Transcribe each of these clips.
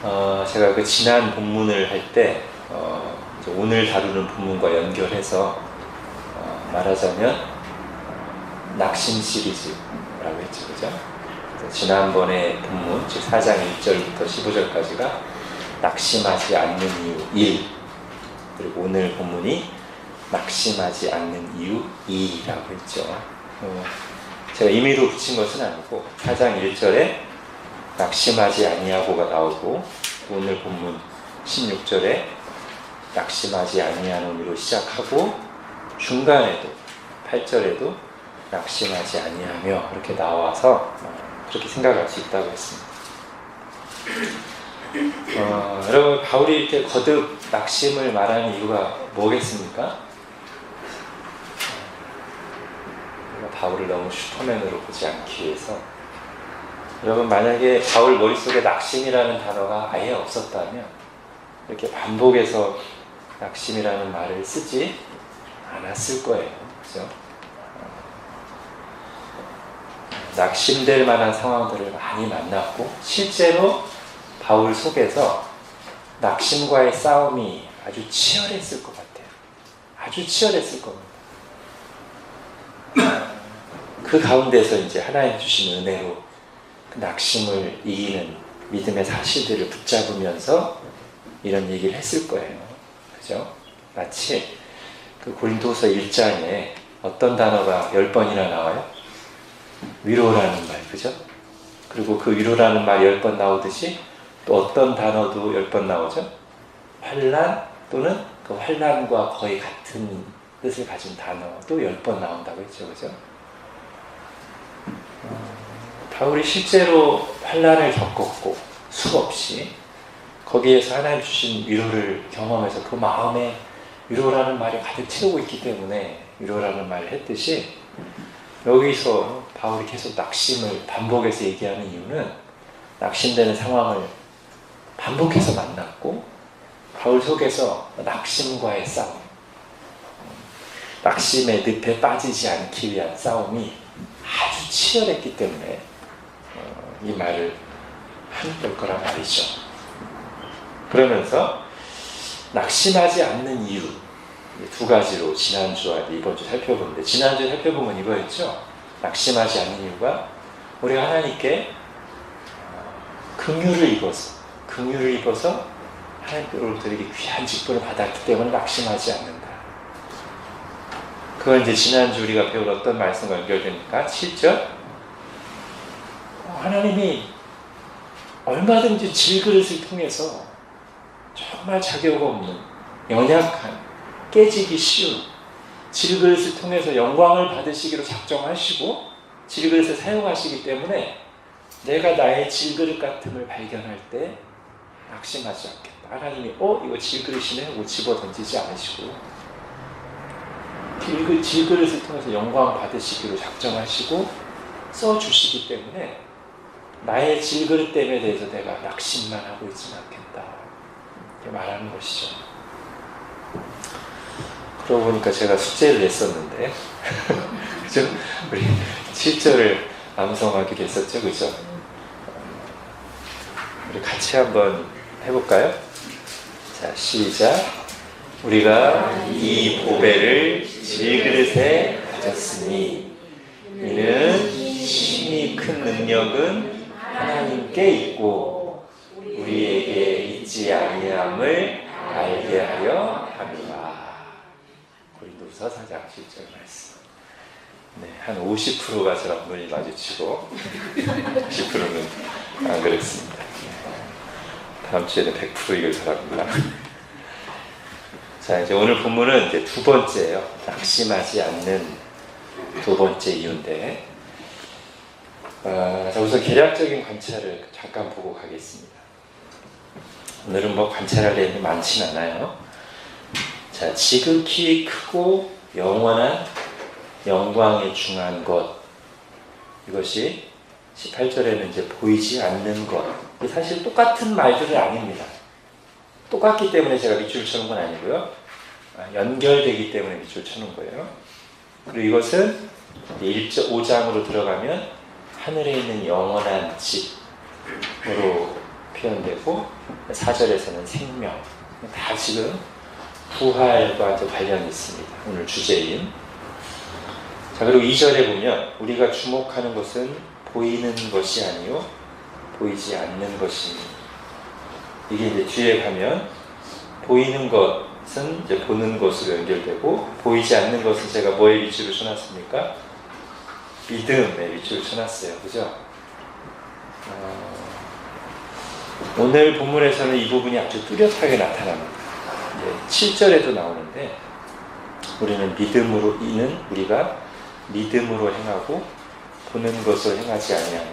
제가 그 지난 본문을 할 때 오늘 다루는 본문과 연결해서 말하자면 낙심 시리즈라고 했죠, 그죠? 지난번에 본문, 즉 4장 1절부터 15절까지가 낙심하지 않는 이유 1, 그리고 오늘 본문이 낙심하지 않는 이유 2라고 했죠. 제가 임의로 붙인 것은 아니고 4장 1절에 낙심하지 아니하고가 나오고, 오늘 본문 16절에 낙심하지 아니하노니로 시작하고, 중간에도 8절에도 낙심하지 아니하며 이렇게 나와서 그렇게 생각할 수 있다고 했습니다. 여러분, 바울이 이렇게 거듭 낙심을 말하는 이유가 뭐겠습니까? 바울을 너무 슈퍼맨으로 보지 않기 위해서, 여러분, 만약에 바울 머릿속에 낙심이라는 단어가 아예 없었다면 이렇게 반복해서 낙심이라는 말을 쓰지 않았을 거예요. 그죠? 낙심될 만한 상황들을 많이 만났고, 실제로 바울 속에서 낙심과의 싸움이 아주 치열했을 것 같아요. 아주 치열했을 겁니다. 그 가운데서 이제 하나님 주신 은혜로 그 낙심을 이기는 믿음의 사실들을 붙잡으면서 이런 얘기를 했을 거예요. 그죠? 마치 그 고린도서 1장에 어떤 단어가 10번이나 나와요? 위로라는 말, 그죠? 그리고 그 위로라는 말 10번 나오듯이 또 어떤 단어도 10번 나오죠? 환난 또는 그 환난과 거의 같은 뜻을 가진 단어도 10번 나온다고 했죠, 그죠? 바울이 실제로 환난을 겪었고 수없이 거기에서 하나님 주신 위로를 경험해서 그 마음에 위로라는 말이 가득 채우고 있기 때문에 위로라는 말을 했듯이, 여기서 바울이 계속 낙심을 반복해서 얘기하는 이유는 낙심되는 상황을 반복해서 만났고, 바울 속에서 낙심과의 싸움, 낙심의 늪에 빠지지 않기 위한 싸움이 아주 치열했기 때문에 이 말을 한 거란 말이죠. 그러면서 낙심하지 않는 이유 두 가지로 지난주와 이번 주 살펴보는데, 지난주 살펴본 건 이거였죠. 낙심하지 않는 이유가 우리가 하나님께 긍휼을 입어서 하나님께로부터 이렇게 귀한 직분을 받았기 때문에 낙심하지 않는다. 그건 이제 지난주 우리가 배운 어떤 말씀과 연결되니까 7절, 하나님이 얼마든지 질그릇을 통해서 정말 자격 없는, 연약한, 깨지기 쉬운 질그릇을 통해서 영광을 받으시기로 작정하시고 질그릇을 사용하시기 때문에 내가 나의 질그릇 같음을 발견할 때 낙심하지 않겠다. 하나님이 이거 질그릇이네 하고 집어 던지지 않으시고, 질그릇을 통해서 영광 받으시기로 작정하시고 써주시기 때문에 나의 질그릇 됨에 대해서 내가 낙심만 하고 있지는 않겠다, 이렇게 말하는 것이죠. 그러고 보니까 제가 숙제를 냈었는데 그죠? 우리 7절을 암송하기로 했었죠, 그죠? 우리 같이 한번 해볼까요? 자, 시작. 우리가 이 보배를 질그릇에 가졌으니 이는 심히 큰 능력은 하나님께 있고 우리에게 있지 아니함을 알게 하려 함이라. 고린도서 4장 7절 말씀. 네, 한 50%가 저랑 눈이 마주치고 10%는 안 그랬습니다. 다음 주에는 100% 이길 사람입니다. 자, 이제 오늘 본문은 이제 두 번째예요. 낙심하지 않는 두 번째 이유인데, 자, 우선 개략적인 관찰을 잠깐 보고 가겠습니다. 오늘은 뭐 관찰할 내용이 많진 않아요. 자, 지극히 크고 영원한 영광에 중한 것, 이것이 18절에는 이제 보이지 않는 것, 사실 똑같은 말들은 아닙니다. 똑같기 때문에 제가 밑줄을 쳐놓은 건 아니고요, 연결되기 때문에 밑줄을 쳐놓은 거예요. 그리고 이것은 5장으로 들어가면 하늘에 있는 영원한 집으로 표현되고 4절에서는 생명. 다 지금 부활과 관련이 있습니다. 오늘 주제인. 자, 그리고 2절에 보면 우리가 주목하는 것은 보이는 것이 아니요 보이지 않는 것입니다. 이게 이제 뒤에 가면 보이는 것은 이제 보는 것으로 연결되고 보이지 않는 것은 제가 뭐에 위치를 쳐놨습니까? 믿음에 위치를 쳐놨어요. 그죠? 오늘 본문에서는 이 부분이 아주 뚜렷하게 나타납니다. 7절에도 나오는데 우리는 믿음으로 이는 우리가 믿음으로 행하고 보는 것을 행하지 아니하노라.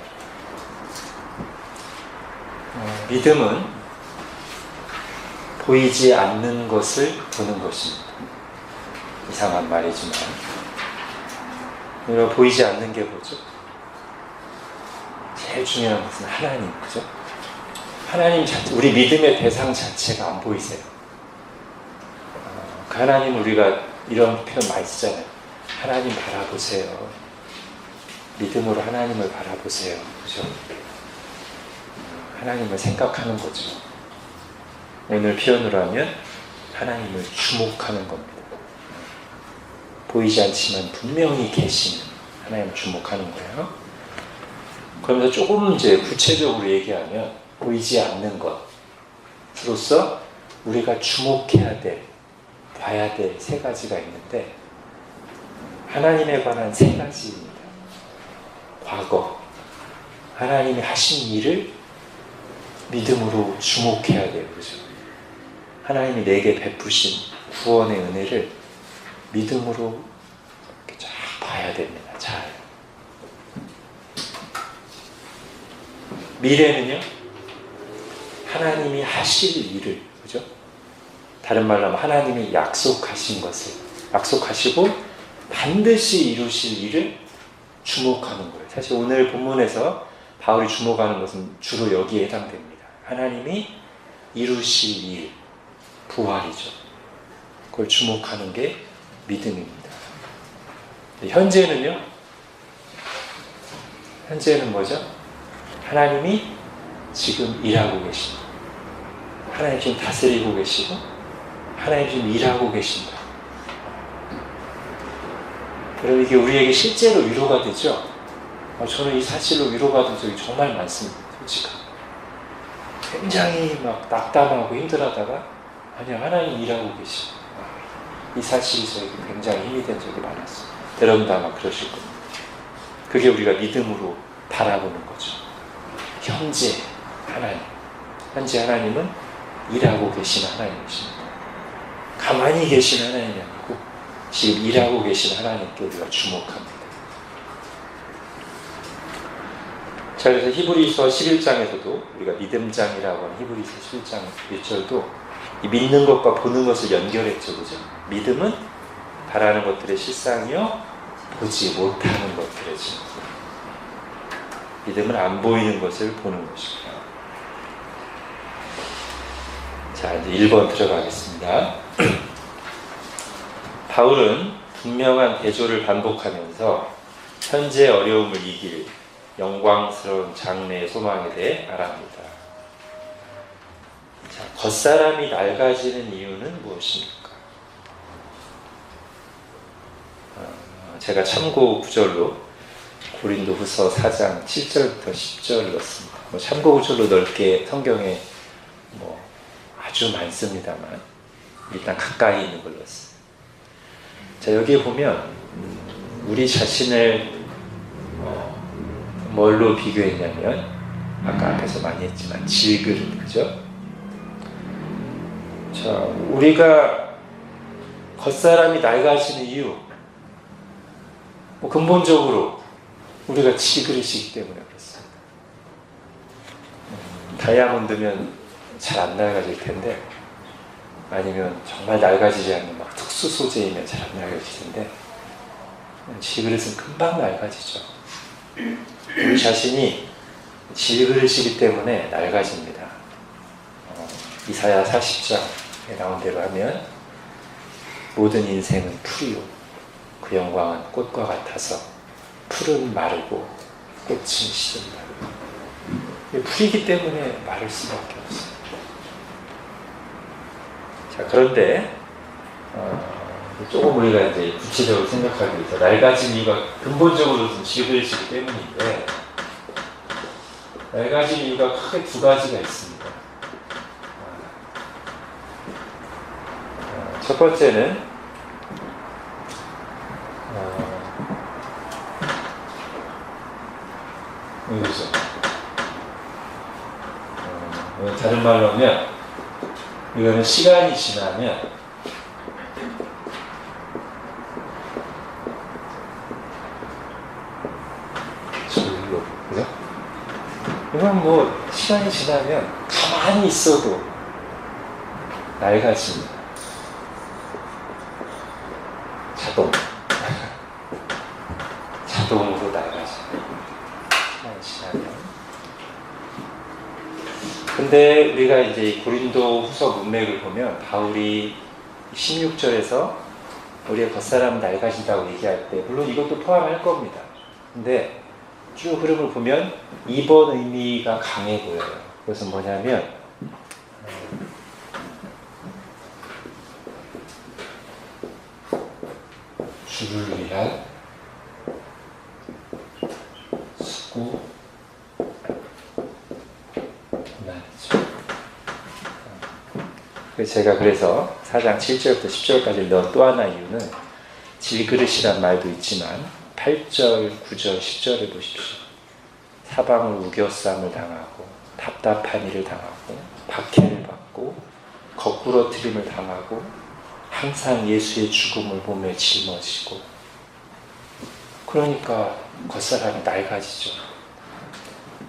믿음은 보이지 않는 것을 보는 것입니다. 이상한 말이지만 우리가 보이지 않는 게 뭐죠? 제일 중요한 것은 하나님, 그죠? 하나님 자체, 우리 믿음의 대상 자체가 안 보이세요. 그 하나님 우리가 이런 표현 많이 쓰잖아요. 하나님 바라보세요. 믿음으로 하나님을 바라보세요. 그죠? 하나님을 생각하는 거죠. 오늘 표현으로 하면 하나님을 주목하는 겁니다. 보이지 않지만 분명히 계신 하나님을 주목하는 거예요. 그러면서 조금 이제 구체적으로 얘기하면 보이지 않는 것으로서 우리가 주목해야 될, 봐야 될 세 가지가 있는데 하나님에 관한 세 가지입니다. 과거, 하나님이 하신 일을 믿음으로 주목해야 돼요. 그죠? 하나님이 내게 베푸신 구원의 은혜를 믿음으로 이렇게 쫙 봐야 됩니다. 잘. 미래는요, 하나님이 하실 일을, 그죠? 다른 말로 하면 하나님이 약속하신 것을, 약속하시고 반드시 이루실 일을 주목하는 거예요. 사실 오늘 본문에서 바울이 주목하는 것은 주로 여기에 해당됩니다. 하나님이 이루실 일, 부활이죠. 그걸 주목하는 게 믿음입니다. 현재는요? 현재는 뭐죠? 하나님이 지금 일하고 계신다. 하나님 지금 다스리고 계시고 하나님 지금 일하고 계신다. 그럼 이게 우리에게 실제로 위로가 되죠? 저는 이 사실로 위로가 된 적이 정말 많습니다. 솔직하게. 굉장히 막 낙담하고 힘들어하다가 아니야, 하나님 일하고 계시고 이 사실이 저에게 굉장히 힘이 된 적이 많았어요. 여러분도 아마 그러실 겁니다. 그게 우리가 믿음으로 바라보는 거죠. 현재 하나님, 현재 하나님은 일하고 계신 하나님이십니다. 가만히 계신 하나님이 아니고 지금 일하고 계신 하나님께 우리가 주목합니다. 자, 그래서 히브리서 11장에서도 우리가 믿음장이라고 하는 히브리서 11장 1절도 이 믿는 것과 보는 것을 연결했죠. 그죠? 믿음은 바라는 것들의 실상이요 보지 못하는 것들의 증거. 믿음은 안 보이는 것을 보는 것입니다. 자, 이제 1번 들어가겠습니다. 바울은 분명한 대조를 반복하면서 현재 어려움을 이길 영광스러운 장래의 소망에 대해 말합니다. 자, 겉사람이 낡아지는 이유는 무엇입니까? 제가 참고 구절로 고린도후서 4장 7절부터 10절 넣었습니다. 참고 구절로 넓게 성경에 아주 많습니다만 일단 가까이 있는 걸 넣었어요. 자, 여기에 보면 우리 자신을 뭘로 비교했냐면 아까 앞에서 많이 했지만 질그릇, 그죠? 자, 우리가 겉사람이 낡아지는 이유 근본적으로 우리가 질그릇이기 때문에 그렇습니다. 다이아몬드면 잘 안 낡아질 텐데 아니면 정말 낡아지지 않는 막 특수 소재이면 잘 안 낡아질 텐데 질그릇은 금방 낡아지죠. 우리 자신이 질그릇이기 때문에 낡아집니다. 이사야 40장에 나온 대로 하면 모든 인생은 풀이요 그 영광은 꽃과 같아서 풀은 마르고 꽃은 시든다. 풀이기 때문에 마를 수밖에 없어요. 자, 그런데 조금 우리가 이제 구체적으로 생각하기 위해서 낡아진 이유가 근본적으로 좀 질그릇이기 때문인데, 낡아진 이유가 크게 두 가지가 있습니다. 첫 번째는 이거죠. 다른 말로 하면 이거는 시간이 지나면 절로, 그죠? 이건 뭐 시간이 지나면 가만히 있어도 낡아집니다. 자동으로 낡아집니다. 시간이 지나면. 근데 우리가 이제 고린도 후서 문맥을 보면 바울이 16절에서 우리의 겉사람은 낡아진다고 얘기할 때 물론 이것도 포함할 겁니다. 근데 쭉 흐름을 보면 2번 의미가 강해 보여요. 그것은 뭐냐면 주를 위한 수고 제가 그래서 4장 7절부터 10절까지 넣은 또 하나 이유는 질그릇이란 말도 있지만 8절, 9절, 10절을 보십시오. 사방을 우겨쌈을 당하고 답답한 일을 당하고 박해를 받고 거꾸러뜨림을 당하고 항상 예수의 죽음을 보며 짊어지고, 그러니까 겉사람이 낡아지죠.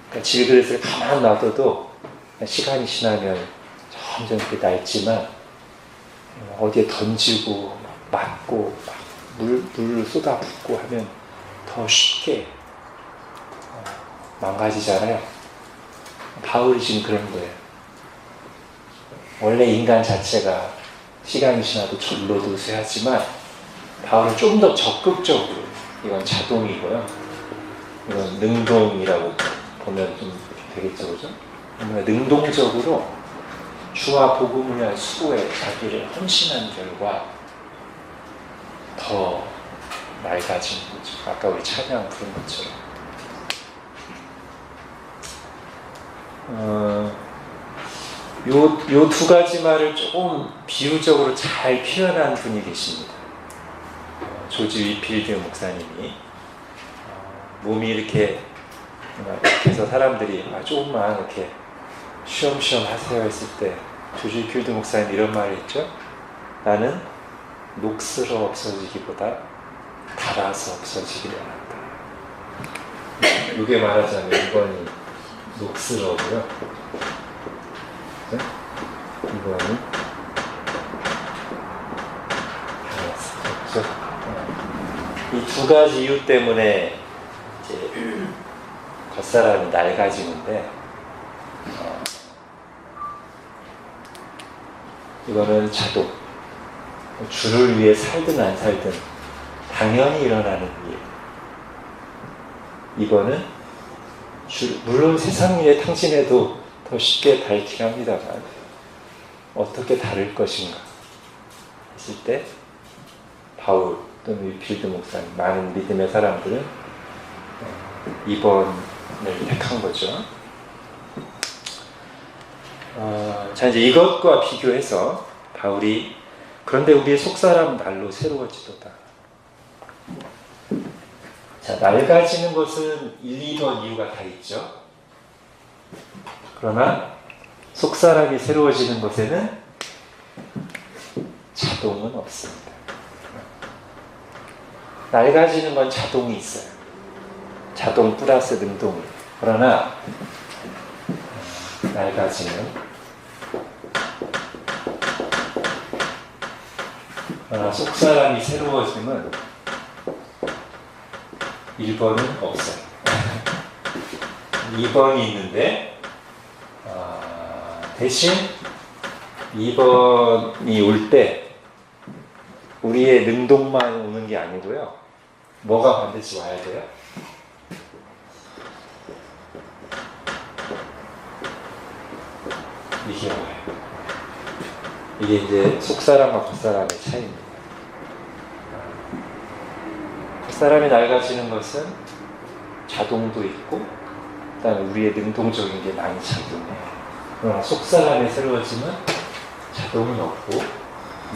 그러니까 질그릇을 가만 놔둬도 시간이 지나면 점점 이렇게 낡지만 어디에 던지고 맞고 물을 쏟아붓고 하면 더 쉽게 망가지잖아요. 바울이 지금 그런 거예요. 원래 인간 자체가 시간이 지나도 절로도 쇠하지만 바울은 좀 더 적극적으로, 이건 자동이고요. 이건 능동이라고 보면 좀 되겠죠, 그죠? 능동적으로 주와 복음을 위한 수고에 자기를 헌신한 결과 더 낡아진 거죠. 아까 우리 찬양 부른 것처럼. 요 두 가지 말을 조금 비유적으로 잘 표현한 분이 계십니다. 조지 위필드 목사님이 몸이 이렇게 해서 사람들이 조금만 이렇게 쉬엄쉬엄 하세요 했을 때 조지 위필드 목사님 이런 말을 했죠. 나는 녹슬어 없어지기보다 닳아서 없어지기를 원한다. 이게 말하자면 이번이 녹슬어고요. 이거는 닳았어. 이 두 가지 이유 때문에 이제 겉사람이 낡아지는데, 이거는 자동, 주를 위해 살든 안 살든 당연히 일어나는 일. 이거는 물론 세상 일에 탕진해도 더 쉽게 닳긴 합니다만 어떻게 다를 것인가 했을 때 바울 또는 위필드 목사님, 많은 믿음의 사람들은 2번을 택한 거죠. 자, 이제 이것과 비교해서 바울이 그런데 우리의 속사람 날로 새로워지도다. 자, 낡아지는 것은 1, 2번 이유가 다 있죠. 그러나 속사람이 새로워지는 것에는 자동은 없습니다. 낡아지는 건 자동이 있어요. 자동 플러스 능동이. 그러나 낡아지는, 속사람이 새로워지면 1번은 없어요. 2번이 있는데 대신 2번이 올 때 우리의 능동만 오는 게 아니고요. 뭐가 반드시 와야 돼요? 이게 와요. 이게 이제 속사람과 겉사람의 차이입니다. 겉사람이 낡아지는 것은 자동도 있고 그다음에 우리의 능동적인 게 많이 작용해요. 그러나 속사람이 새로워지면 자동은 없고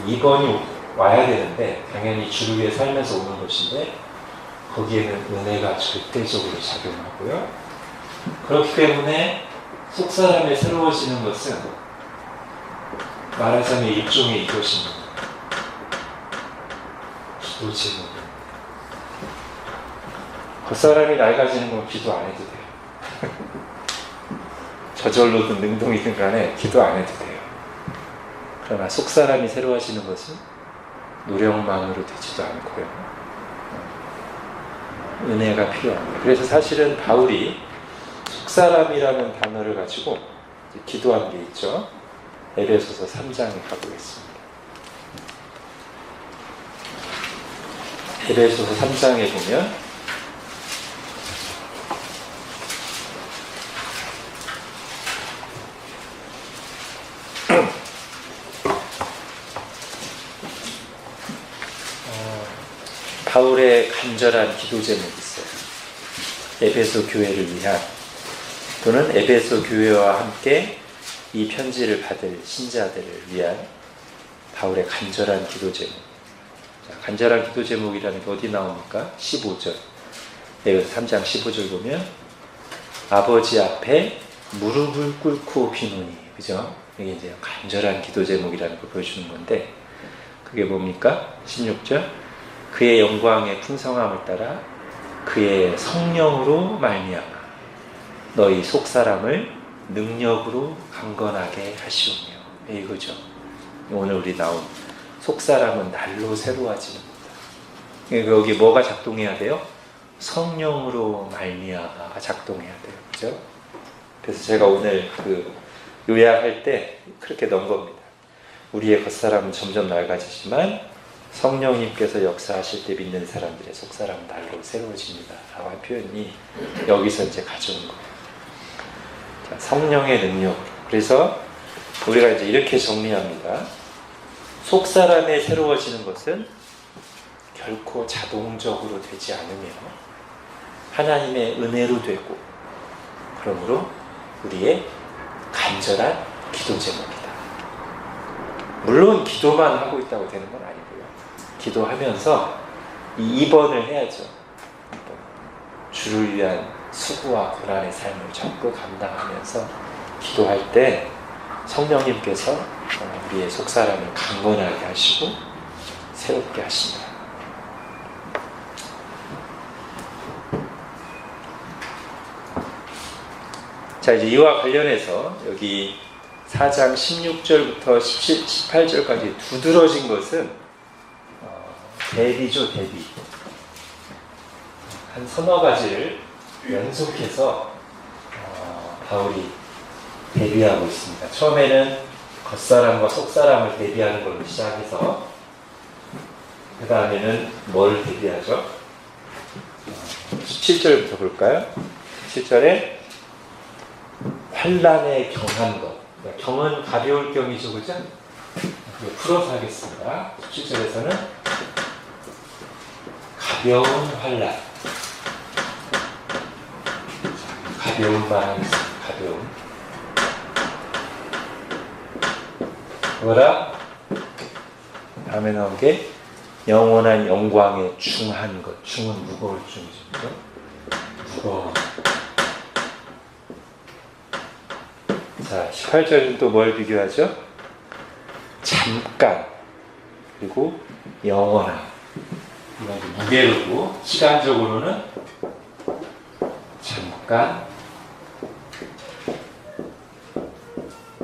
2번이 와야 되는데 당연히 주를 위해 살면서 오는 것인데 거기에는 은혜가 절대적으로 작용하고요. 그렇기 때문에 속사람이 새로워지는 것은 말하자면 일종의 이것입니다. 기도 제목. 겉사람이 낡아지는 건 기도 안 해도 돼요. 저절로든 능동이든 간에 기도 안 해도 돼요. 그러나 속사람이 새로워지는 것은 노력만으로 되지도 않고요. 은혜가 필요합니다. 그래서 사실은 바울이 속사람이라는 단어를 가지고 기도한 게 있죠. 에베소서 3장에 가보겠습니다. 에베소서 3장에 보면 바울의 간절한 기도 제목이 있어요. 에베소 교회를 위한 또는 에베소 교회와 함께 이 편지를 받을 신자들을 위한 바울의 간절한 기도 제목. 자, 간절한 기도 제목이라는 게 어디 나옵니까? 15절. 에베소 3장 15절 보면 아버지 앞에 무릎을 꿇고 비노니, 그죠? 이게 이제 간절한 기도 제목이라는 걸 보여주는 건데 그게 뭡니까? 16절. 그의 영광의 풍성함을 따라 그의 성령으로 말미암아 너희 속사람을 능력으로 강건하게 하시오며. 이거죠. 오늘 우리 나온 속사람은 날로 새로워지는 겁니다. 여기 뭐가 작동해야 돼요? 성령으로 말미암아가 작동해야 돼요. 그죠? 그래서 제가 오늘 요약할 때 그렇게 넣은 겁니다. 우리의 겉사람은 점점 낡아지지만 성령님께서 역사하실 때 믿는 사람들의 속사람은 날로 새로워집니다. 라고 한 표현이 여기서 이제 가져온 거예요. 자, 성령의 능력. 그래서 우리가 이제 이렇게 정리합니다. 속사람에 새로워지는 것은 결코 자동적으로 되지 않으며 하나님의 은혜로 되고 그러므로 우리의 간절한 기도 제목이다. 물론 기도만 하고 있다고 되는 건 아니고요. 기도하면서 이 2번을 해야죠. 2번. 주를 위한 수고와 고난의 삶을 적극 감당하면서 기도할 때 성령님께서 우리의 속사람을 강건하게 하시고 새롭게 하십니다. 자, 이제 이와 관련해서 여기 4장 16절부터 18절까지 두드러진 것은 대비죠, 대비. 한 서너 가지를 연속해서 바울이 대비하고 있습니다. 처음에는 겉사람과 속사람을 대비하는 걸로 시작해서 그 다음에는 뭘 대비하죠? 17절부터 볼까요? 17절에 환난에 경한 것. 경은 가벼울 경이죠, 그죠? 풀어서 하겠습니다. 17절에서는 가벼운 환난. 가벼운 말 하겠습니다. 가벼운. 뭐라? 다음에 나온 게 영원한 영광의 중한 것. 중은 무거울 중이죠. 무거워. 자, 18절은 또 뭘 비교하죠? 잠깐. 그리고 영원한. 이건 무게로고, 시간적으로는 잠깐,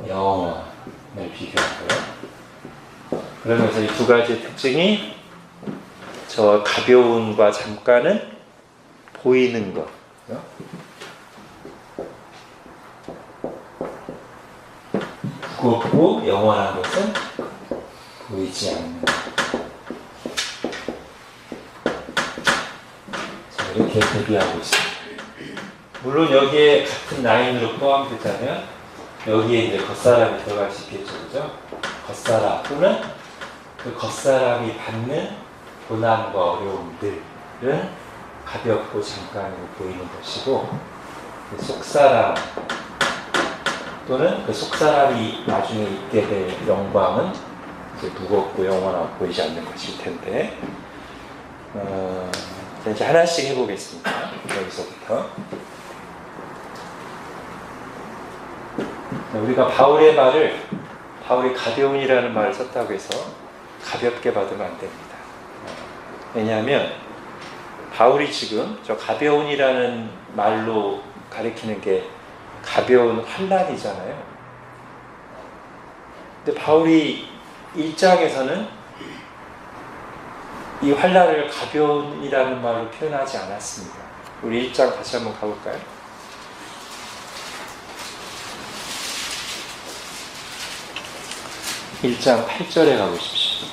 영원을 비교하고요. 그러면서 이 두 가지 특징이 저 가벼움과 잠깐은 보이는 것. 무겁고 영원한 것은 보이지 않는 것. 자, 이렇게 대비하고 있습니다. 물론 여기에 같은 라인으로 포함되자면 여기에 이제 겉사람이 들어갈 수 있겠죠, 그죠? 겉사람 또는 그 겉사람이 받는 고난과 어려움들은 가볍고 잠깐으로 보이는 것이고, 그 속사람 또는 그 속사람이 나중에 있게 될 영광은 이제 무겁고 영원하고 보이지 않는 것일 텐데, 이제 하나씩 해보겠습니다. 여기서부터. 우리가 바울의 말을, 바울이 가벼운이라는 말을 썼다고 해서 가볍게 받으면 안 됩니다. 왜냐하면 바울이 지금 저 가벼운이라는 말로 가리키는 게 가벼운 환난이잖아요. 근데 바울이 1장에서는 이 환난을 가벼운이라는 말로 표현하지 않았습니다. 우리 1장 다시 한번 가볼까요? 1장 8절에 가보십시오.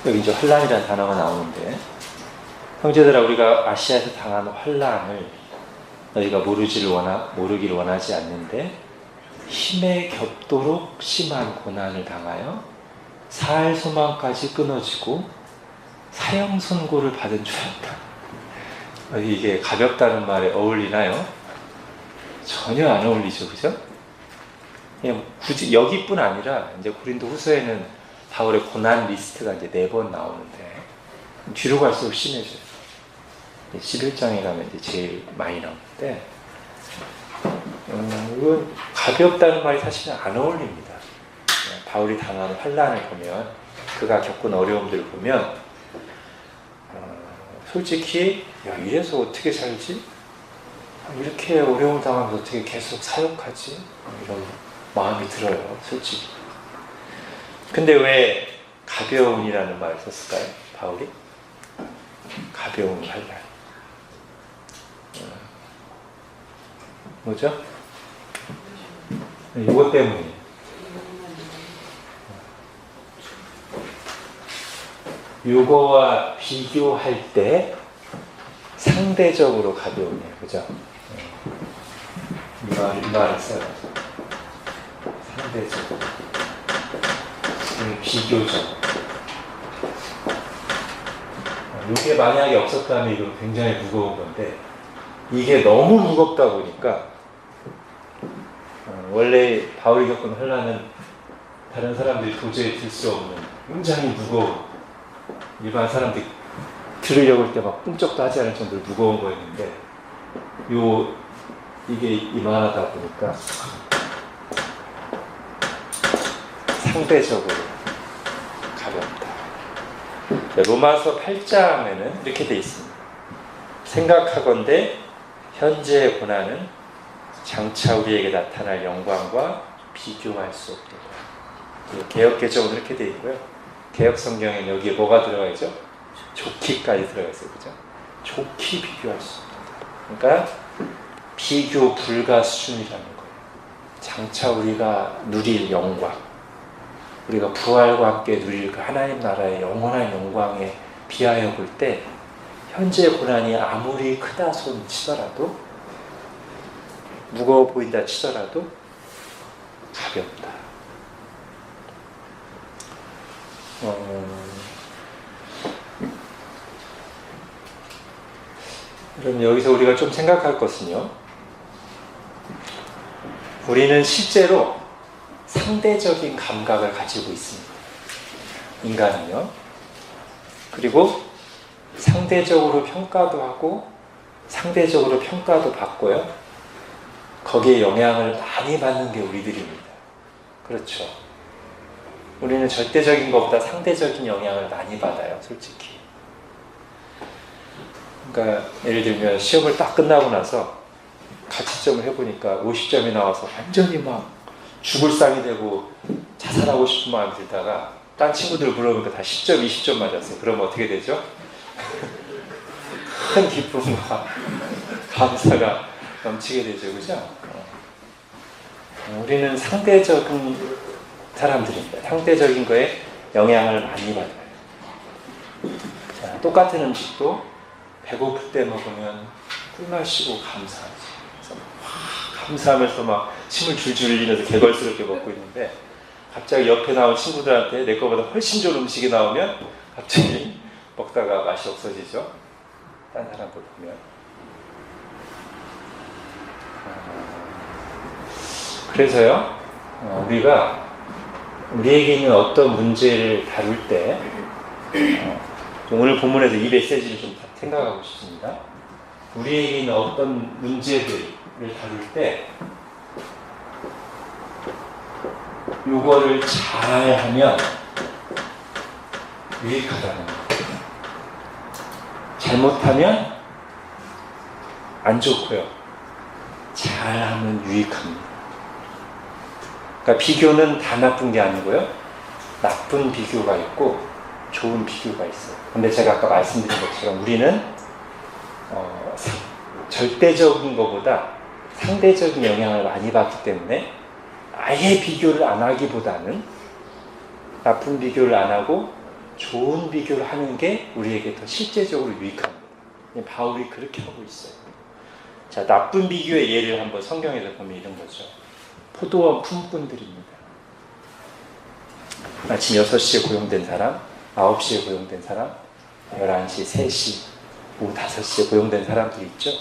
여기 이제 환난이라는 단어가 나오는데, 형제들아, 우리가 아시아에서 당한 환난을 너희가 모르길 원하지 않는데 힘에 겹도록 심한 고난을 당하여 살 소망까지 끊어지고 사형 선고를 받은 줄알다. 이게 가볍다는 말에 어울리나요? 전혀 안 어울리죠, 그죠? 그냥 굳이 여기뿐 아니라 이제 고린도 후서에는 바울의 고난 리스트가 이제 4번 나오는데 뒤로 갈수록 심해져요. 11장에 가면 이제 제일 많이 나오는데, 이건 가볍다는 말이 사실은 안 어울립니다. 바울이 당하는 환난을 보면, 그가 겪은 어려움들을 보면, 솔직히 야, 이래서 어떻게 살지? 이렇게 어려움 당하면서 어떻게 계속 사역하지? 이런 마음이 들어요, 솔직히. 근데 왜 가벼운이라는 말을 썼을까요, 바울이? 가벼운 환난. 뭐죠? 이것 때문에. 이거와 비교할 때 상대적으로 가벼우네요, 그죠? 이 말을 써요. 상대적으로. 비교적. 이게 만약에 없었다면 이건 굉장히 무거운 건데, 이게 너무 무겁다 보니까, 원래 바울이 겪은 환난은 다른 사람들이 도저히 들 수 없는 굉장히 무거운, 일반 사람들이 들으려고 할 때 막 꿈쩍도 하지 않을 정도로 무거운 거였는데, 이게 이만하다 보니까 상대적으로 가볍다. 로마서 8장에는 이렇게 돼 있습니다. 생각하건대 현재의 고난은 장차 우리에게 나타날 영광과 비교할 수 없도다. 개역 개정은 이렇게 돼 있고요. 개역 성경에 여기에 뭐가 들어가 있죠? 좋기까지 들어가 있어요, 그죠? 좋기 비교할 수 없다. 그러니까 비교 불가 수준이라는 거예요. 장차 우리가 누릴 영광, 우리가 부활과 함께 누릴 그 하나님 나라의 영원한 영광에 비하여 볼 때, 현재 고난이 아무리 크다 손 치더라도, 무거워 보인다 치더라도 가볍다. 그럼 여기서 우리가 좀 생각할 것은요, 우리는 실제로 상대적인 감각을 가지고 있습니다. 인간은요. 그리고 상대적으로 평가도 하고 상대적으로 평가도 받고요. 거기에 영향을 많이 받는 게 우리들입니다. 그렇죠. 우리는 절대적인 것보다 상대적인 영향을 많이 받아요, 솔직히. 그러니까 예를 들면 시험을 딱 끝나고 나서 가치점을 해보니까 50점이 나와서 완전히 막 죽을 상이 되고 자살하고 싶은 마음이 들다가 딴 친구들 물어보니까 다 10점, 20점 맞았어요. 그러면 어떻게 되죠? 큰 기쁨과 감사가 넘치게 되죠, 그죠? 우리는 상대적인 사람들입니다. 상대적인 거에 영향을 많이 받아요. 자, 똑같은 음식도 배고플 때 먹으면 꿀 마시고 감사하지. 그래서 감사하면서 막 침을 줄줄 흘리면서 개걸스럽게 먹고 있는데 갑자기 옆에 나온 친구들한테 내 거보다 훨씬 좋은 음식이 나오면 갑자기 먹다가 맛이 없어지죠. 딴 사람 걸 보면. 그래서요, 우리에게 있는 어떤 문제를 다룰 때, 오늘 본문에서 이 메시지를 좀 생각하고 싶습니다. 우리에게 있는 어떤 문제들을 다룰 때, 요거를 잘하면 유익하다는 거예요. 잘못하면 안 좋고요. 잘하면 유익합니다. 그러니까 비교는 다 나쁜 게 아니고요. 나쁜 비교가 있고 좋은 비교가 있어요. 근데 제가 아까 말씀드린 것처럼 우리는 절대적인 것보다 상대적인 영향을 많이 받기 때문에 아예 비교를 안 하기보다는 나쁜 비교를 안 하고 좋은 비교를 하는 게 우리에게 더 실제적으로 유익합니다. 바울이 그렇게 하고 있어요. 자, 나쁜 비교의 예를 한번 성경에서 보면 이런 거죠. 포도원 품꾼들입니다. 아침 6시에 고용된 사람, 9시에 고용된 사람, 11시, 3시, 오후 5시에 고용된 사람들이 있죠.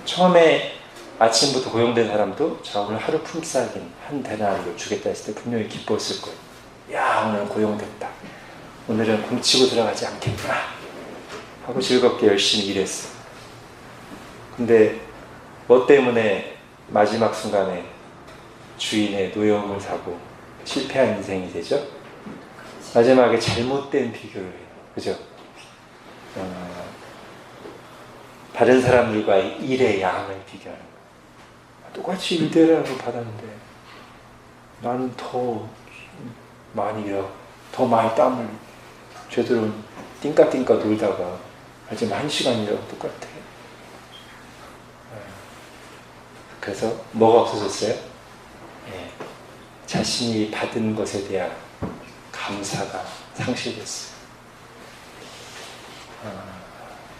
처음에 아침부터 고용된 사람도 자, 오늘 하루 품삯인 한 데나리를 주겠다 했을 때 분명히 기뻤을 거예요. 야, 오늘 고용됐다. 오늘은 공치고 들어가지 않겠구나 하고 즐겁게 열심히 일했어요. 근데 뭐 때문에 마지막 순간에 주인의 노여움을 사고 실패한 인생이 되죠? 마지막에 잘못된 비교를 해요. 그죠? 다른 사람들과 일의 양을 비교하는 거예요. 똑같이 일대라고 받았는데 나는 더 많이 일하고 더 많이 땀을 제대로 띵까띵까 놀다가 하지만 1시간이라고 똑같아. 그래서 뭐가 없어졌어요? 자신이 받은 것에 대한 감사가 상실됐어요.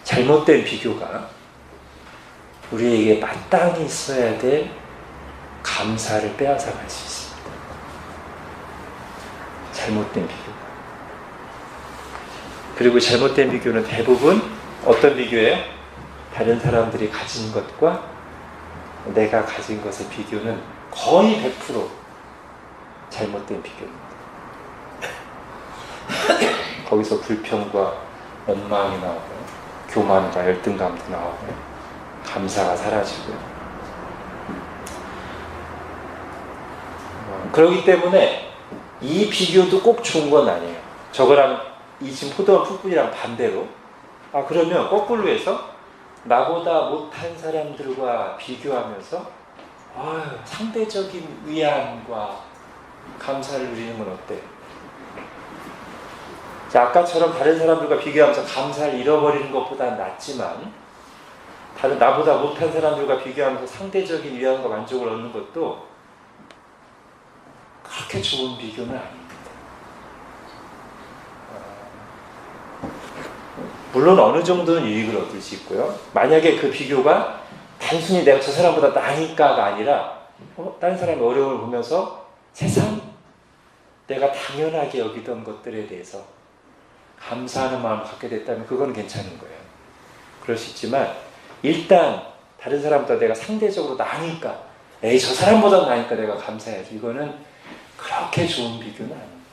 잘못된 비교가 우리에게 마땅히 있어야 될 감사를 빼앗아갈 수 있습니다. 잘못된 비교. 그리고 잘못된 비교는 대부분 어떤 비교예요? 다른 사람들이 가진 것과 내가 가진 것의 비교는 거의 100% 잘못된 비교입니다. 거기서 불평과 원망이 나오고 교만과 열등감도 나오고 감사가 사라지고요. 그렇기 때문에 이 비교도 꼭 좋은 건 아니에요. 저거랑 이 지금 포도원 품꾼이랑 반대로 그러면 거꾸로 해서 나보다 못한 사람들과 비교하면서 상대적인 위안과 감사를 누리는 건 어때요? 자, 아까처럼 다른 사람들과 비교하면서 감사를 잃어버리는 것보다 낫지만 다른 나보다 못한 사람들과 비교하면서 상대적인 위안과 만족을 얻는 것도 그렇게 좋은 비교는 아닙니다. 물론 어느 정도는 유익을 얻을 수 있고요. 만약에 그 비교가 단순히 내가 저 사람보다 나니까가 아니라 다른 사람의 어려움을 보면서 세상 내가 당연하게 여기던 것들에 대해서 감사하는 마음을 갖게 됐다면 그건 괜찮은 거예요. 그럴 수 있지만 일단 다른 사람보다 내가 상대적으로 나니까 저 사람보다 나니까 내가 감사해야지. 이거는 그렇게 좋은 비교는 아닙니다.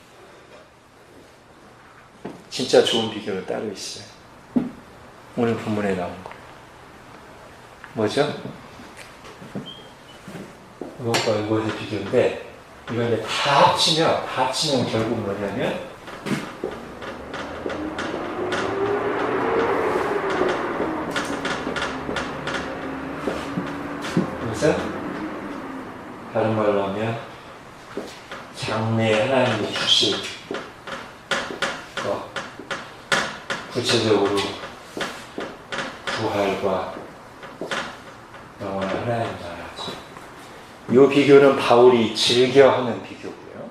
진짜 좋은 비교는 따로 있어요. 오늘 본문에 나온 거 뭐죠? 이것과 이것의 비교인데 이걸 이제 다 합치면 결국 뭐냐면 이것은 다른 말로 하면 장래에 하나님이 주실 것, 구체적으로 부활과 영원한 하나님 나라죠. 이 비교는 바울이 즐겨하는 비교고요.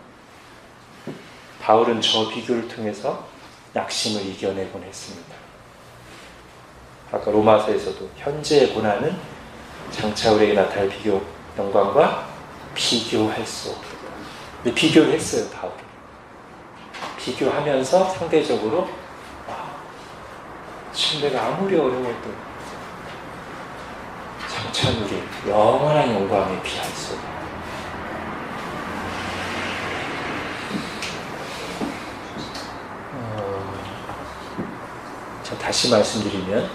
바울은 저 비교를 통해서 낙심을 이겨내곤 했습니다. 아까 로마서에서도 현재의 고난은 장차 우리에게 나타날 영광과 비교할 수 없다. 근데 비교를 했어요, 바울이. 비교하면서 상대적으로 지금 내가 아무리 어려워도 장차 우리 영원한 영광에 비할 수 없다. 다시 말씀드리면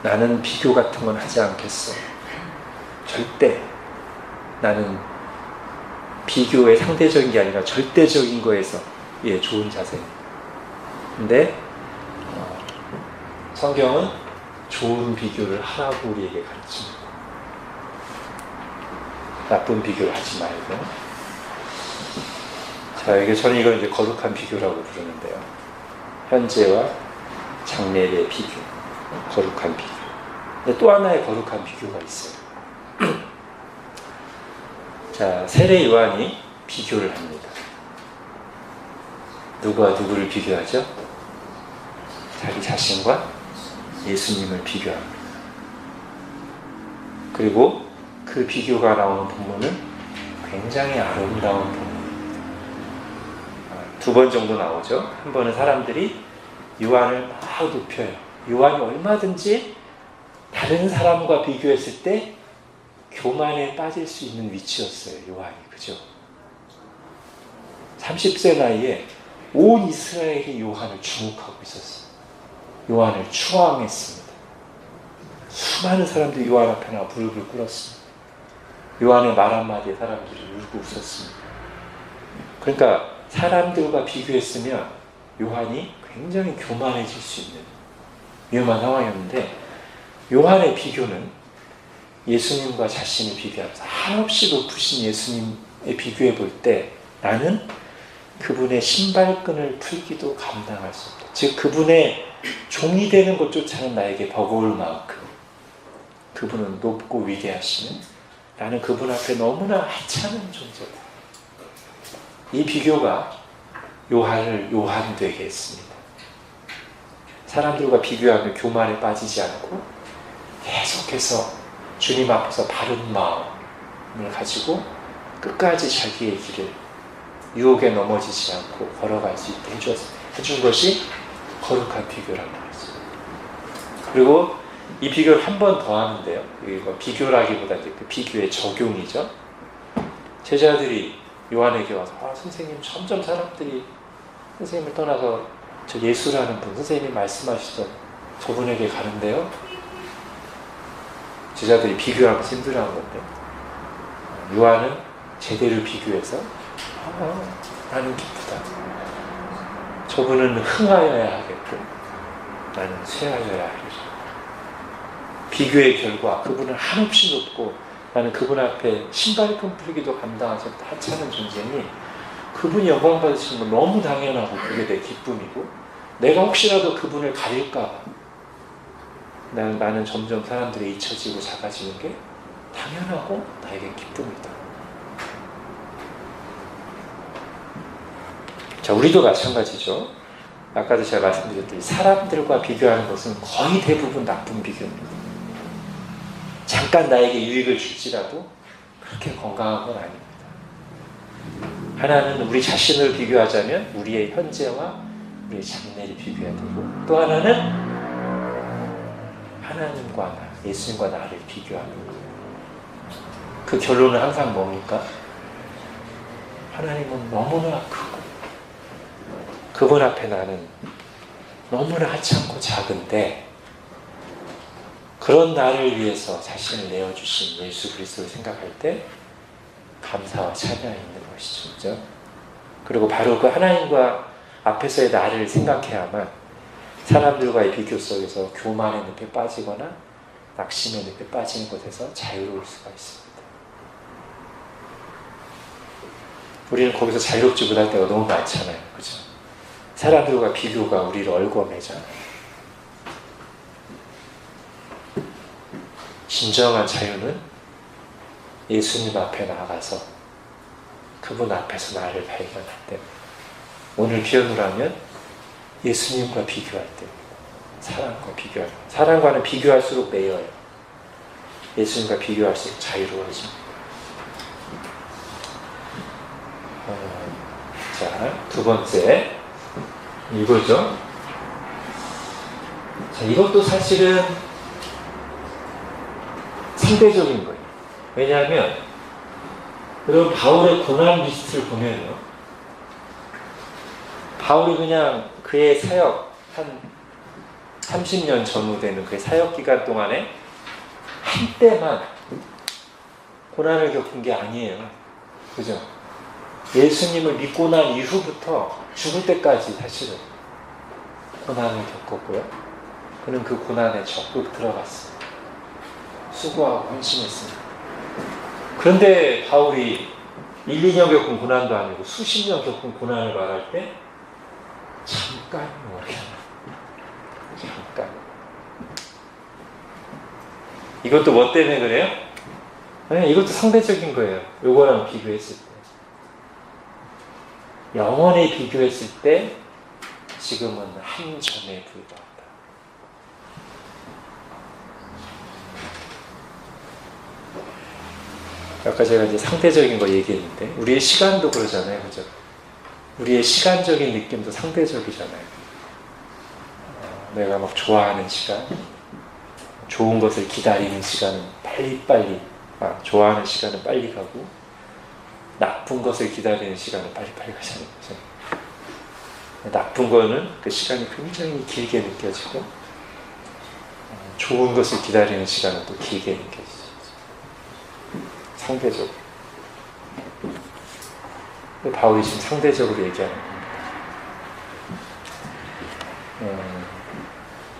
나는 비교 같은 건 하지 않겠어. 절대 나는 비교의 상대적인 게 아니라 절대적인 거에서 좋은 자세입니다. 근데 성경은 좋은 비교를 하라고 우리에게 가르칩니다. 나쁜 비교를 하지 말고. 자, 저는 이걸 이제 거룩한 비교라고 부르는데요. 현재와 장래의 비교, 거룩한 비교. 근데 또 하나의 거룩한 비교가 있어요. 자, 세례 요한이 비교를 합니다. 누가 누구를 비교하죠? 자기 자신과 예수님을 비교합니다. 그리고 그 비교가 나오는 본문은 굉장히 아름다운 본문입니다. 두 번 정도 나오죠. 한 번은 사람들이 요한을 막 높여요. 요한이 얼마든지 다른 사람과 비교했을 때 교만에 빠질 수 있는 위치였어요. 요한이. 그죠? 30세 나이에 온 이스라엘이 요한을 주목하고 있었어요. 요한을 추앙했습니다. 수많은 사람들이 요한 앞에 나와 무릎을 꿇었습니다. 요한의 말 한마디에 사람들이 울고 웃었습니다. 그러니까 사람들과 비교했으면 요한이 굉장히 교만해질 수 있는 위험한 상황이었는데, 요한의 비교는 예수님과 자신을 비교하면서 한없이 높으신 예수님에 비교해 볼 때 나는 그분의 신발끈을 풀기도 감당할 수 없다. 즉 그분의 종이 되는 것조차는 나에게 버거울 만큼 그분은 높고 위대하시는, 나는 그분 앞에 너무나 하찮은 존재다. 이 비교가 요한을 요한되게 했습니다. 사람들과 비교하며 교만에 빠지지 않고 계속해서 주님 앞에서 바른 마음을 가지고 끝까지 자기의 길을 유혹에 넘어지지 않고 걸어갈 수 있게 해준 것이 거룩한 비교라는 거죠. 그리고 이 비교를 한 번 더 하는데요. 이거 비교라기보다 이제 그 비교의 적용이죠. 제자들이 요한에게 와서 선생님, 점점 사람들이 선생님을 떠나서 저 예수라는 분, 선생님이 말씀하시던 저분에게 가는데요. 제자들이 비교하면서 힘들어하는 건데, 요한은 제대로 비교해서 나는 기쁘다. 저분은 흥하여야 하겠고 나는 쇠하여야 하리라. 비교의 결과 그분은 한없이 높고 나는 그분 앞에 신발끈 풀기도 감당하지 못한 하찮은 존재니 그분이 영광 받으시는 건 너무 당연하고 그게 내 기쁨이고, 내가 혹시라도 그분을 가릴까 봐 나는 점점 사람들이 잊혀지고 작아지는 게 당연하고 나에게 기쁨이다. 자, 우리도 마찬가지죠. 아까도 제가 말씀드렸듯이 사람들과 비교하는 것은 거의 대부분 나쁜 비교입니다. 잠깐 나에게 유익을 줄지라도 그렇게 건강한 건 아닙니다. 하나는 우리 자신을 비교하자면 우리의 현재와 우리의 장래를 비교해야 되고, 또 하나는 하나님과 나, 예수님과 나를 비교하는 거예요. 그 결론은 항상 뭡니까? 하나님은 너무나 크고 그분 앞에 나는 너무나 하찮고 작은데, 그런 나를 위해서 자신을 내어주신 예수 그리스도를 생각할 때 감사와 찬양이 있는 것이죠. 그렇죠? 그리고 바로 그 하나님과 앞에서의 나를 생각해야만 사람들과의 비교 속에서 교만의 늪에 빠지거나 낙심의 늪에 빠지는 곳에서 자유로울 수가 있습니다. 우리는 거기서 자유롭지 못할 때가 너무 많잖아요. 그렇죠? 사람들과 비교가 우리를 얽어매잖아요. 진정한 자유는 예수님 앞에 나아가서 그분 앞에서 나를 발견할 때, 오늘 비유라면 예수님과 비교할 때, 사랑과 비교하는 거예요. 사랑과는 비교할수록 매여요. 예수님과 비교할수록 자유로워집니다. 자, 두 번째 이거죠. 자, 이것도 사실은 상대적인 거예요. 왜냐하면 여러분 바울의 고난 리스트를 보면요, 바울이 그냥 그의 사역 한 30년 전후 되는 그의 사역 기간 동안에 한때만 고난을 겪은 게 아니에요. 그죠? 예수님을 믿고 난 이후부터 죽을 때까지 사실은 고난을 겪었고요. 그는 그 고난에 적극 들어갔어요. 수고하고 헌신했습니다. 그런데 바울이 1, 2년 겪은 고난도 아니고 수십 년 겪은 고난을 말할 때 잠깐 모르겠네. 잠깐. 이것도 뭐 때문에 그래요? 네, 이것도 상대적인 거예요. 요거랑 비교했을 때. 영원히 비교했을 때 지금은 한점에 불과하다. 아까 제가 이제 상대적인 거 얘기했는데 우리의 시간도 그러잖아요. 그죠? 우리의 시간적인 느낌도 상대적이잖아요. 내가 막 좋아하는 시간, 좋은 것을 기다리는 시간은 빨리빨리, 좋아하는 시간은 빨리 가고 나쁜 것을 기다리는 시간은 빨리빨리 가잖아요. 그죠? 나쁜 거는 그 시간이 굉장히 길게 느껴지고 좋은 것을 기다리는 시간은 또 길게 느껴지죠. 상대적으로. 바울이 지금 상대적으로 얘기하는 겁니다.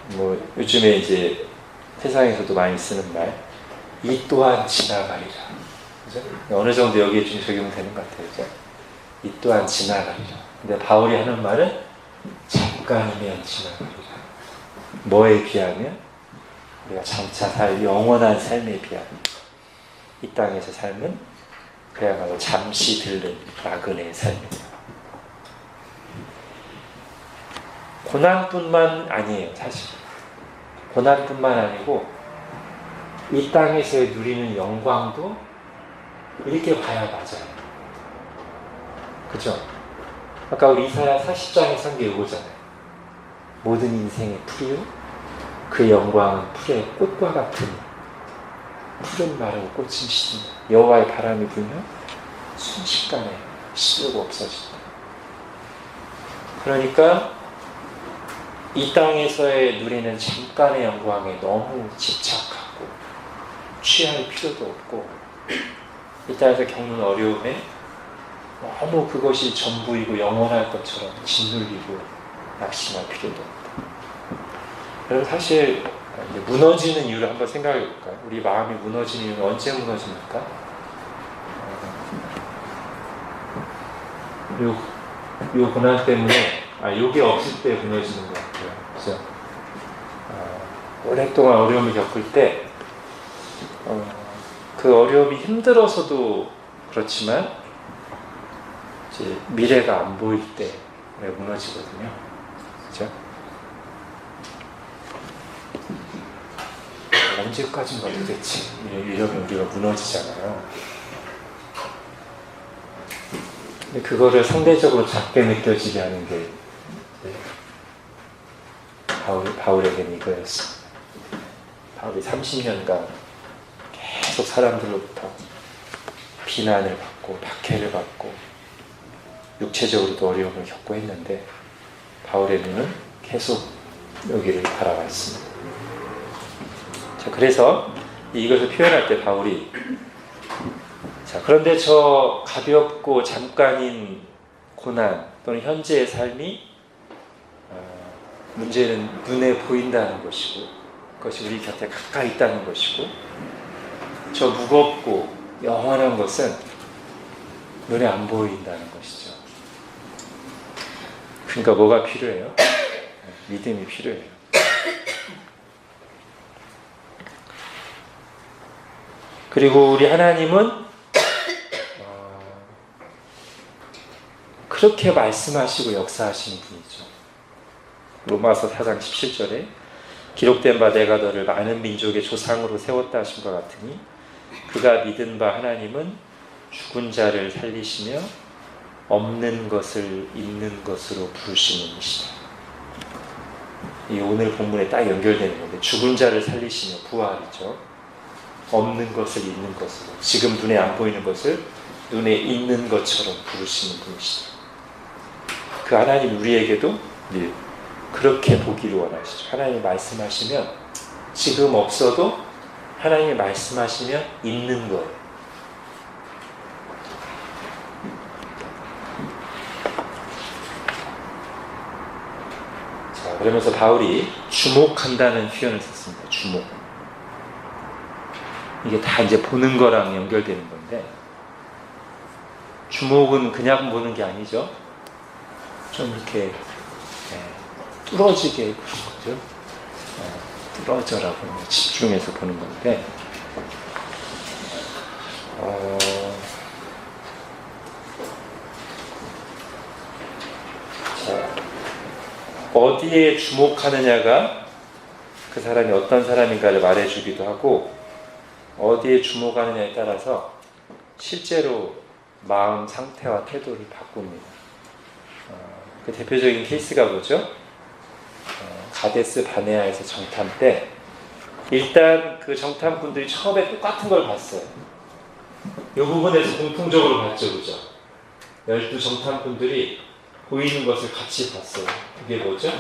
뭐 요즘에 이제 세상에서도 많이 쓰는 말, 이 또한 지나가리라. 그죠? 어느 정도 여기에 좀 적용되는 것 같아요. 그죠? 이 또한 지나가리라. 근데 바울이 하는 말은 잠깐이면 지나가리라. 뭐에 비하면? 우리가 장차 살 영원한 삶에 비하면. 이 땅에서 삶은 그야말로 잠시 들른 나그네의 삶입니다. 고난뿐만 아니에요, 사실. 고난뿐만 아니고 이 땅에서 누리는 영광도 이렇게 봐야 맞아요. 그죠? 아까 우리 이사야 40장에 선 게 이거잖아요. 모든 인생의 풀이요, 그 영광은 풀의 꽃과 같으니 풀은 마르고 꽃은 시든다. 여호와의 바람이 불면 순식간에 시들고 없어진다. 그러니까 이 땅에서의 누리는 잠깐의 영광에 너무 집착하고 취할 필요도 없고 이 땅에서 겪는 어려움에 너무 그것이 전부이고 영원할 것처럼 짓눌리고 낙심할 필요도 없다. 여러분 사실 무너지는 이유를 한번 생각해 볼까요? 우리 마음이 무너지는 이유는 언제 무너집니까? 요 고난 때문에 요게 없을 때 무너지는 것 같아요. 그죠? 오랫동안 어려움을 겪을 때 그 어려움이 힘들어서도 그렇지만 이제 미래가 안 보일 때 무너지거든요. 그죠? 언제까지인가 도대체 이러면 우리가 무너지잖아요. 근데 그거를 상대적으로 작게 느껴지게 하는 게 바울에게는 이거였습니다. 바울이 30년간 계속 사람들로부터 비난을 받고 박해를 받고 육체적으로도 어려움을 겪고 했는데 바울의 눈은 계속 여기를 바라봤습니다. 자, 그래서 이것을 표현할 때 바울이 그런데 저 가볍고 잠깐인 고난 또는 현재의 삶이 문제는 눈에 보인다는 것이고 그것이 우리 곁에 가까이 있다는 것이고 저 무겁고 영원한 것은 눈에 안 보인다는 것이죠. 그러니까 뭐가 필요해요? 믿음이 필요해요. 그리고 우리 하나님은 그렇게 말씀하시고 역사하시는 분이죠. 로마서 4장 17절에 기록된 바 내가 너를 많은 민족의 조상으로 세웠다 하신 것 같으니 그가 믿은 바 하나님은 죽은 자를 살리시며 없는 것을 있는 것으로 부르시는 이시다. 이 오늘 본문에 딱 연결되는 건데 죽은 자를 살리시며 부활이죠. 없는 것을 있는 것으로 지금 눈에 안 보이는 것을 눈에 있는 것처럼 부르시는 분이시다. 그 하나님 우리에게도 그렇게 보기를 원하시죠. 하나님이 말씀하시면 지금 없어도 하나님이 말씀하시면 있는 거예요. 자, 그러면서 바울이 주목한다는 표현을 썼습니다. 주목. 이게 다 이제 보는 거랑 연결되는 건데 주목은 그냥 보는 게 아니죠. 좀 이렇게 뚫어지게 보는 거죠. 뚫어져라고 집중해서 보는 건데 자, 어디에 주목하느냐가 그 사람이 어떤 사람인가를 말해주기도 하고 어디에 주목하느냐에 따라서 실제로 마음 상태와 태도를 바꿉니다. 그 대표적인 케이스가 뭐죠? 가데스 바네아에서 정탐 때 일단 그 정탐꾼들이 처음에 똑같은 걸 봤어요. 이 부분에서 공통적으로 봤죠, 그죠? 12 정탐꾼들이 보이는 것을 같이 봤어요. 그게 뭐죠?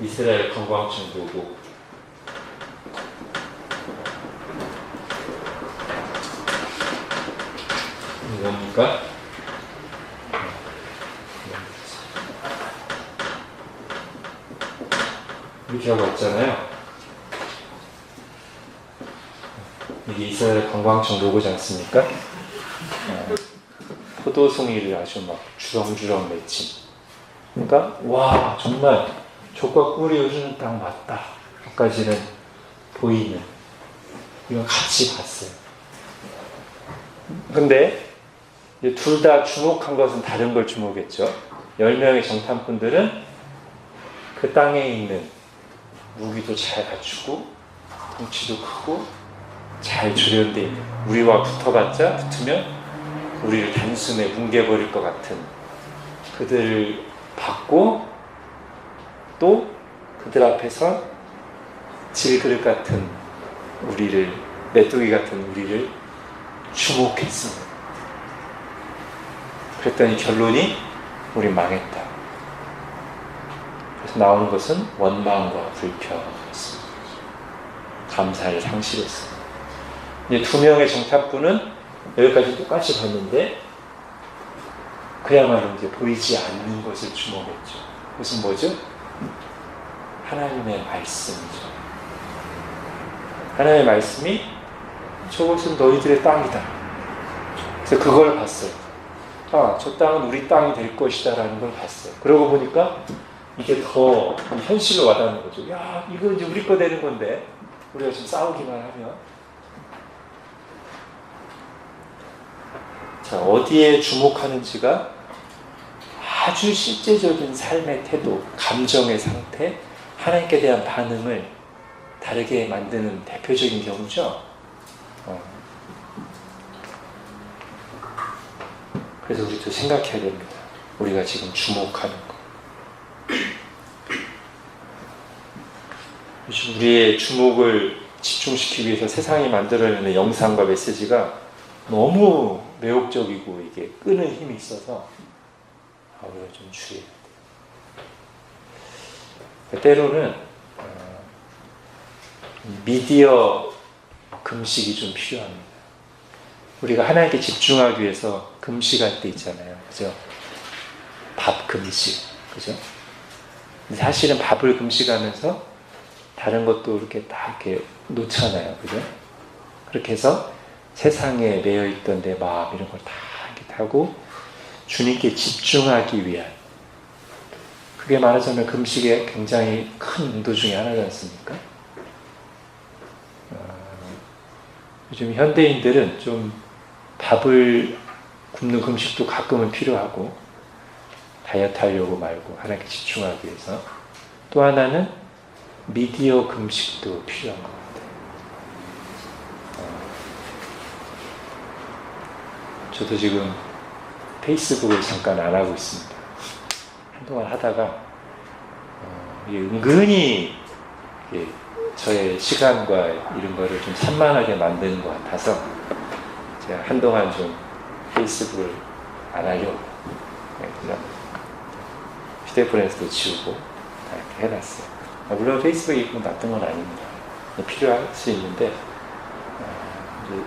이스라엘 관광청 보고 뭡니까? 이렇게 하고 있잖아요. 이게 이스라엘 관광청 로고지 않습니까? 포도송이를 아주 막 주렁주렁 맺힌. 그러니까 와 정말 족과 꿀이 흐르는 땅 맞다. 여기까지는 보이는. 이건 같이 봤어요. 근데 둘 다 주목한 것은 다른 걸 주목했죠. 10명의 정탐꾼들은 그 땅에 있는 무기도 잘 갖추고 덩치도 크고 잘 조련되어 있는 우리와 붙으면 우리를 단숨에 뭉개버릴 것 같은 그들을 봤고 또 그들 앞에서 질그릇 같은 우리를 메뚜기 같은 우리를 주목했습니다. 그랬더니 결론이 우린 망했다. 그래서 나오는 것은 원망과 불평이었습니다. 감사를 상실했습니다. 이제 2명의 정탐꾼은 여기까지 똑같이 봤는데 그야말로 이제 보이지 않는 것을 주목했죠. 그것은 뭐죠? 하나님의 말씀이죠. 하나님의 말씀이 저것은 너희들의 땅이다. 그래서 그걸 봤어요. 아, 저 땅은 우리 땅이 될 것이다 라는 걸 봤어요. 그러고 보니까 이게 더 현실로 와닿는 거죠. 야, 이거 이제 우리 거 되는 건데 우리가 지금 싸우기만 하면. 자, 어디에 주목하는지가 아주 실제적인 삶의 태도, 감정의 상태, 하나님께 대한 반응을 다르게 만드는 대표적인 경우죠. 그래서 우리도 생각해야 됩니다. 우리가 지금 주목하는 거. 요즘 우리의 주목을 집중시키기 위해서 세상이 만들어내는 영상과 메시지가 너무 매혹적이고 이게 끄는 힘이 있어서 우리가 좀 주의해야 돼요. 때로는 미디어 금식이 좀 필요합니다. 우리가 하나님께 집중하기 위해서 금식할 때 있잖아요. 그죠? 밥 금식. 그죠? 근데 사실은 밥을 금식하면서 다른 것도 이렇게 다 이렇게 놓잖아요. 그죠? 그렇게 해서 세상에 매여있던 내 마음 이런 걸 다 이렇게 하고 주님께 집중하기 위한 그게 말하자면 금식의 굉장히 큰 의도 중에 하나지 않습니까? 요즘 현대인들은 좀 밥을 굶는 금식도 가끔은 필요하고 다이어트 하려고 말고 하나님께 집중하기 위해서 또 하나는 미디어 금식도 필요한 것 같아요. 저도 지금 페이스북을 잠깐 안 하고 있습니다. 한동안 하다가 이게 은근히 저의 시간과 이런 거를 좀 산만하게 만드는 것 같아서 제가 한동안 좀 페이스북을 안 하려고 그냥 휴대폰에서도 지우고 다 이렇게 해놨어요. 물론 페이스북이 뭐 나쁜 건 아닙니다. 필요할 수 있는데 이제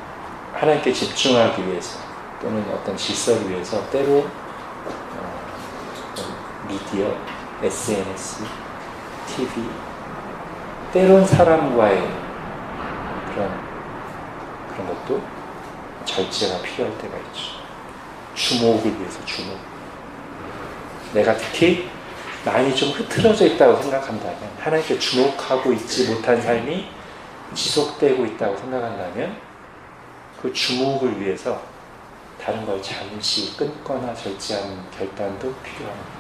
하나님께 집중하기 위해서 또는 어떤 질서를 위해서 때로 미디어, SNS, TV, 때론 사람과의 그런 것도 절제가 필요할 때가 있죠. 주목을 위해서 주목. 내가 특히 많이 좀 흐트러져 있다고 생각한다면, 하나님께 주목하고 있지 못한 삶이 지속되고 있다고 생각한다면 그 주목을 위해서 다른 걸 잠시 끊거나 절제하는 결단도 필요합니다.